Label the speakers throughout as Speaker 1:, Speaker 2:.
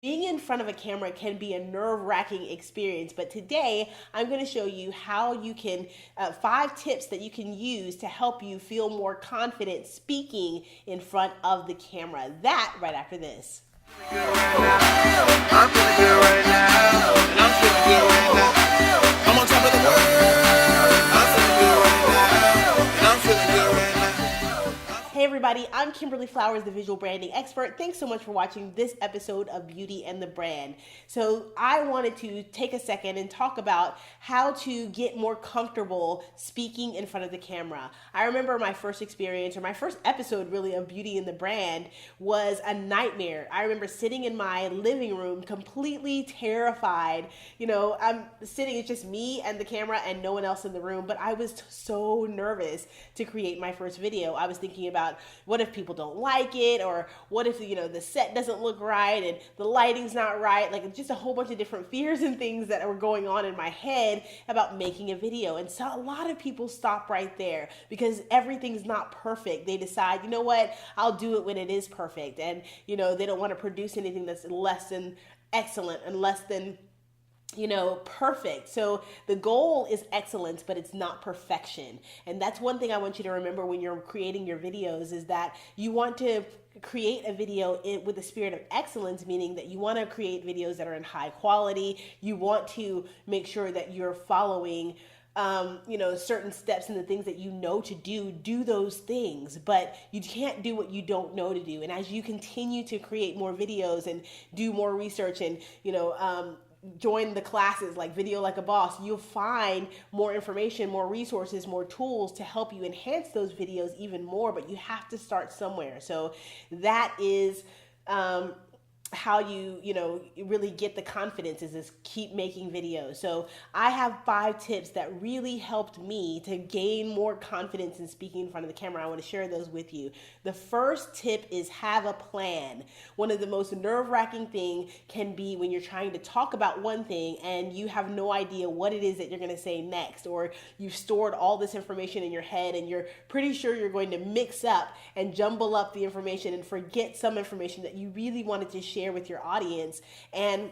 Speaker 1: Being in front of a camera can be a nerve-wracking experience, but today I'm going to show you how you can, 5 tips that you can use to help you feel more confident speaking in front of the camera. That right after this. I'm feeling good right now, and I'm feeling good right now. I'm on top of the world. I'm feeling good right now, and I'm feeling good right now. Hey everybody, I'm Kimberly Flowers, the visual branding expert. Thanks so much for watching this episode of Beauty and the Brand. So I wanted to take a second and talk about how to get more comfortable speaking in front of the camera. I remember my first experience, or my first episode really, of Beauty and the Brand was a nightmare. I remember sitting in my living room completely terrified. You know, I'm sitting, it's just me and the camera and no one else in the room, but I was so nervous to create my first video. I was thinking about what if people don't like it, or what if, you know, the set doesn't look right and the lighting's not right, like just a whole bunch of different fears and things that were going on in my head about making a video. And so a lot of people stop right there because everything's not perfect. They decide, you know what, I'll do it when it is perfect. And, you know, they don't want to produce anything that's less than excellent and less than, you know, perfect. So the goal is excellence, but it's not perfection. And that's one thing I want you to remember when you're creating your videos, is that you want to create a video with the spirit of excellence, meaning that you want to create videos that are in high quality. You want to make sure that you're following you know, certain steps and the things that you know to do those things, but you can't do what you don't know to do. And as you continue to create more videos and do more research and, you know, join the classes like Video Like a Boss, you'll find more information, more resources, more tools to help you enhance those videos even more, but you have to start somewhere. So that is how you know, really get the confidence, is this keep making videos. So I have 5 tips that really helped me to gain more confidence in speaking in front of the camera. I want to share those with you. The first tip is have a plan. One of the most nerve-wracking thing can be when you're trying to talk about one thing and you have no idea what it is that you're going to say next, or you've stored all this information in your head and you're pretty sure you're going to mix up and jumble up the information and forget some information that you really wanted to share with your audience. And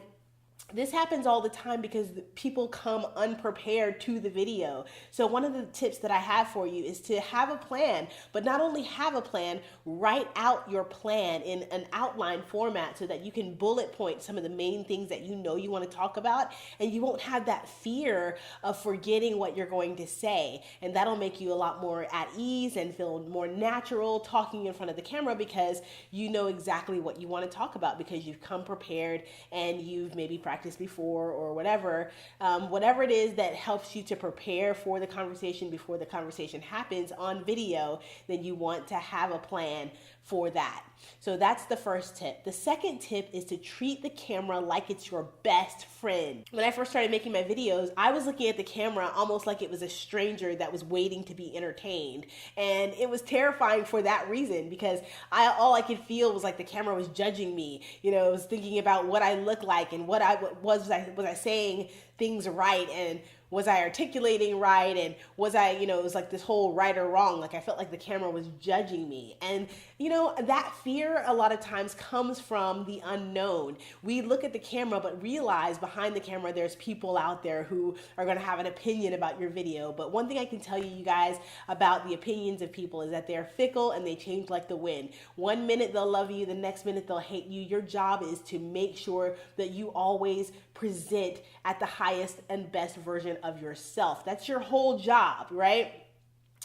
Speaker 1: this happens all the time because people come unprepared to the video. So one of the tips that I have for you is to have a plan, but not only have a plan, write out your plan in an outline format so that you can bullet point some of the main things that you know you want to talk about, and you won't have that fear of forgetting what you're going to say. And that'll make you a lot more at ease and feel more natural talking in front of the camera, because you know exactly what you want to talk about, because you've come prepared and you've maybe practiced before, or whatever it is that helps you to prepare for the conversation before the conversation happens on video. Then you want to have a plan for that. So that's the first tip. The second tip is to treat the camera like it's your best friend. When I first started making my videos, I was looking at the camera almost like it was a stranger that was waiting to be entertained. And it was terrifying for that reason, because all I could feel was like the camera was judging me. You know, I was thinking about what I looked like and what was I saying things right, and was I articulating right, and was I, you know, it was like this whole right or wrong, like I felt like the camera was judging me. And you know, that fear a lot of times comes from the unknown. We look at the camera but realize behind the camera there's people out there who are going to have an opinion about your video. But one thing I can tell you guys about the opinions of people is that they're fickle and they change like the wind. One minute they'll love you, the next minute they'll hate you. Your job is to make sure that you always present at the highest and best version of yourself. That's your whole job, right?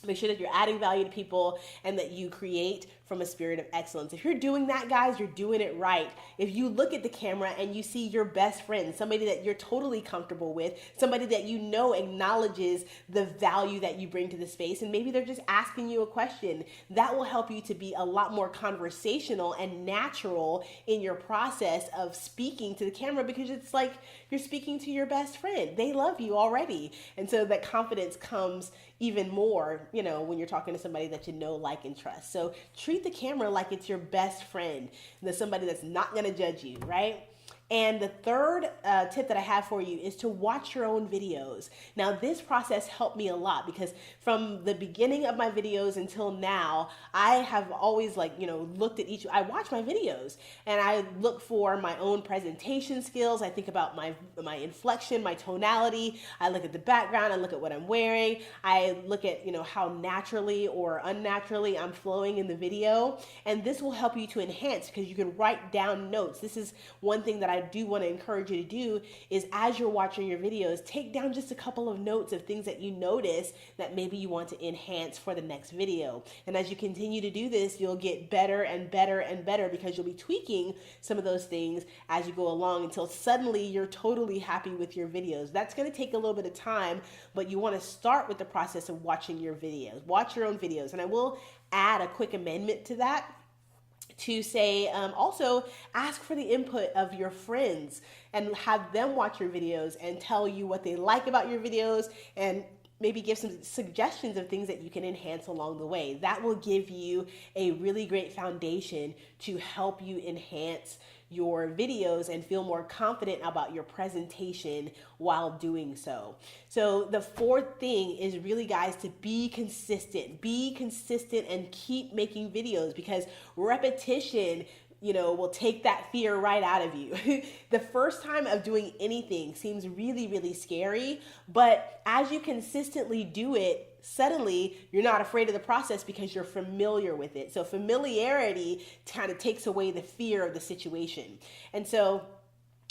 Speaker 1: Make sure that you're adding value to people and that you create from a spirit of excellence. If you're doing that, guys, you're doing it right. If you look at the camera and you see your best friend, somebody that you're totally comfortable with, somebody that you know acknowledges the value that you bring to the space, and maybe they're just asking you a question, that will help you to be a lot more conversational and natural in your process of speaking to the camera, because it's like you're speaking to your best friend. They love you already. And so that confidence comes even more, you know, when you're talking to somebody that you know, like, and trust. So treat the camera like it's your best friend, somebody that's not going to judge you, right? And the third tip that I have for you is to watch your own videos. Now, this process helped me a lot because from the beginning of my videos until now, I have always looked at I watch my videos and I look for my own presentation skills. I think about my inflection, my tonality. I look at the background. I look at what I'm wearing. I look at, how naturally or unnaturally I'm flowing in the video. And this will help you to enhance because you can write down notes. This is one thing that I do want to encourage you to do is as you're watching your videos, take down just a couple of notes of things that you notice that maybe you want to enhance for the next video. And as you continue to do this, you'll get better and better and better because you'll be tweaking some of those things as you go along until suddenly you're totally happy with your videos. That's going to take a little bit of time, but you want to start with the process of watching your videos. Watch your own videos. And I will add a quick amendment to that to say also ask for the input of your friends and have them watch your videos and tell you what they like about your videos and maybe give some suggestions of things that you can enhance along the way. That will give you a really great foundation to help you enhance your videos and feel more confident about your presentation while doing so. So the fourth thing is really, guys, to be consistent. Be consistent and keep making videos because repetition will take that fear right out of you. The first time of doing anything seems really, really scary, but as you consistently do it, suddenly you're not afraid of the process because you're familiar with it. So familiarity kind of takes away the fear of the situation. And so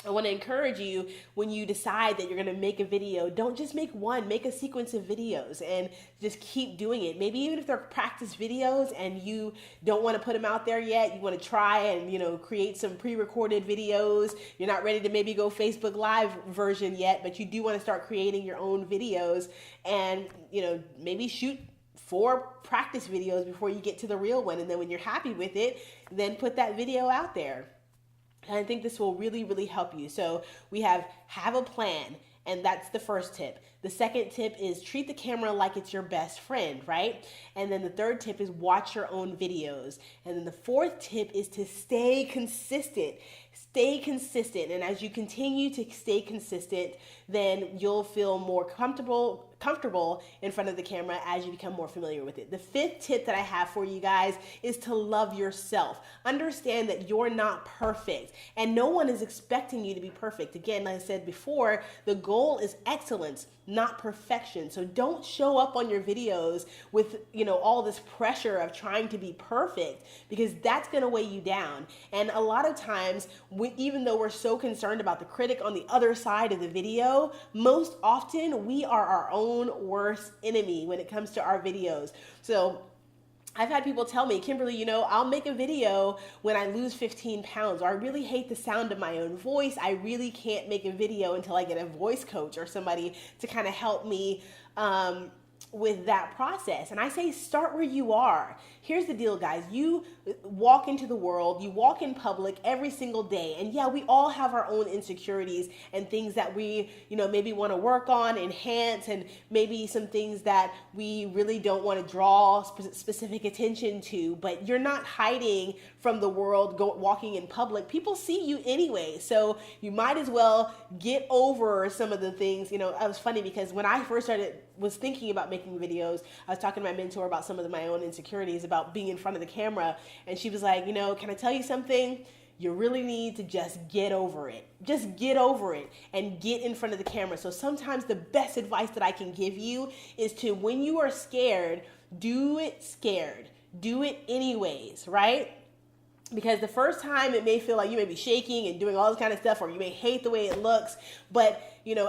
Speaker 1: I want to encourage you when you decide that you're going to make a video, don't just make one, make a sequence of videos and just keep doing it. Maybe even if they're practice videos and you don't want to put them out there yet, you want to try and, create some pre-recorded videos. You're not ready to maybe go Facebook Live version yet, but you do want to start creating your own videos and, maybe shoot 4 practice videos before you get to the real one. And then when you're happy with it, then put that video out there. And I think this will really, really help you. So we have a plan, and that's the first tip. The second tip is treat the camera like it's your best friend, right? And then the third tip is watch your own videos. And then the fourth tip is to stay consistent. Stay consistent. And as you continue to stay consistent, then you'll feel more comfortable in front of the camera as you become more familiar with it. The fifth tip that I have for you guys is to love yourself. Understand that you're not perfect and no one is expecting you to be perfect. Again, like I said before, the goal is excellence, not perfection. So don't show up on your videos with, all this pressure of trying to be perfect because that's going to weigh you down. And a lot of times, even though we're so concerned about the critic on the other side of the video, most often we are our own worst enemy when it comes to our videos. So I've had people tell me, Kimberly, I'll make a video when I lose 15 pounds, or I really hate the sound of my own voice. I really can't make a video until I get a voice coach or somebody to kind of help me with that process. And I say, start where you are. Here's the deal, guys. You walk into the world, you walk in public every single day. And yeah, we all have our own insecurities and things that we, maybe want to work on, enhance, and maybe some things that we really don't want to draw specific attention to. But you're not hiding from the world walking in public. People see you anyway. So you might as well get over some of the things. It was funny because when I first was thinking about making videos, I was talking to my mentor about some of my own insecurities about being in front of the camera. And she was like, can I tell you something? You really need to just get over it. Just get over it and get in front of the camera. So sometimes the best advice that I can give you is to, when you are scared, do it scared. Do it anyways, right? Because the first time it may feel like you may be shaking and doing all this kind of stuff, or you may hate the way it looks. But,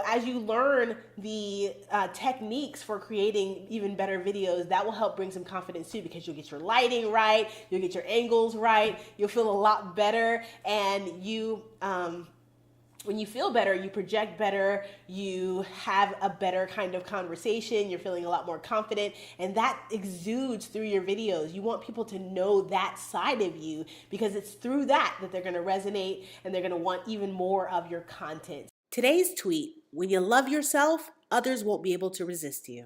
Speaker 1: as you learn the techniques for creating even better videos, that will help bring some confidence too, because you'll get your lighting right, you'll get your angles right, you'll feel a lot better, and when you feel better, you project better, you have a better kind of conversation, you're feeling a lot more confident, and that exudes through your videos. You want people to know that side of you because it's through that they're going to resonate and they're going to want even more of your content. Today's tweet: when you love yourself, others won't be able to resist you.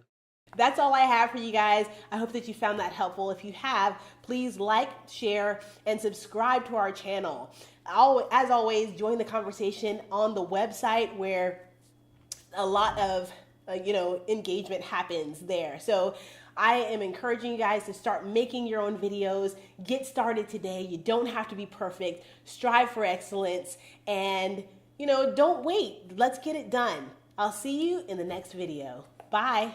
Speaker 1: That's all I have for you guys. I hope that you found that helpful. If you have, please like, share, and subscribe to our channel. as always, join the conversation on the website where a lot of engagement happens there. So I am encouraging you guys to start making your own videos. Get started today. You don't have to be perfect. Strive for excellence, and don't wait. Let's get it done. I'll see you in the next video. Bye.